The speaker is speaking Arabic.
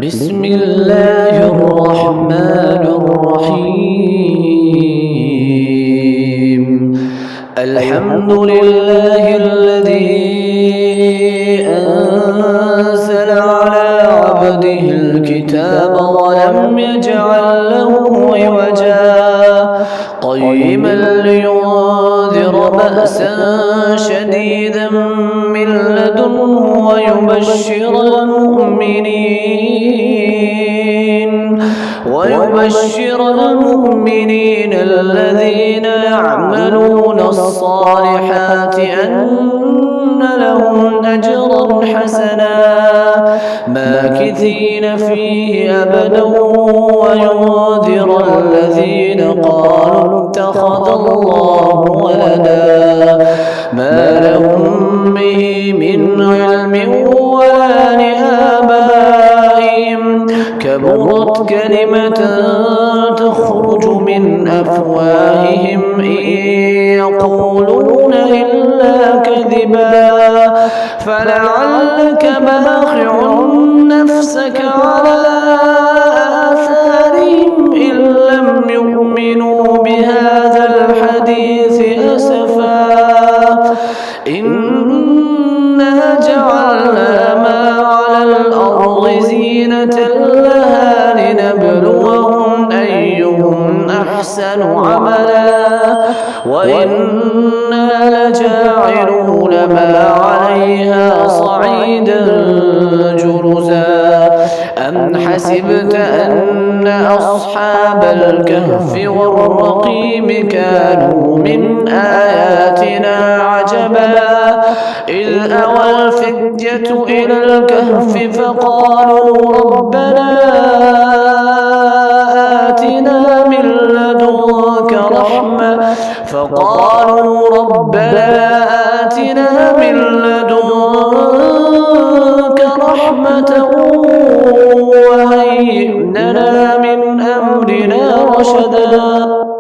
بسم الله الرحمن الرحيم. الحمد لله الذي أنزل على عبده الكتاب ولم يجعل له عوجا قيما لينذر بأسا شديدا من لدنه ويبشر المؤمنين الذين يعملون الصالحات أن لهم أجرا حسنا ماكثين فيه أبدا وينذر الذين قالوا اتخذ الله ولدا ما لهم به من علم ولا لآبائهم كبرت كلمة تخرج من أفواههم إن يقولون إلا كذبا فلعلك باخع نفسك على آثارهم إن لم يؤمنوا بهذا الحديث أسفا إنا جعلنا ما على الأرض زينة لها لنبلوهم أيهم أحسن عملا وإنا لجاعلون ما عليها صعيدا جرزا أم حسبت أن أصحاب الكهف والرقيم كانوا من آياتنا عجبا إذ أوى الفتية إلى الكهف فقالوا ربنا آتنا من لدنك رحمة وهيئ لنا من أمرنا رشدا.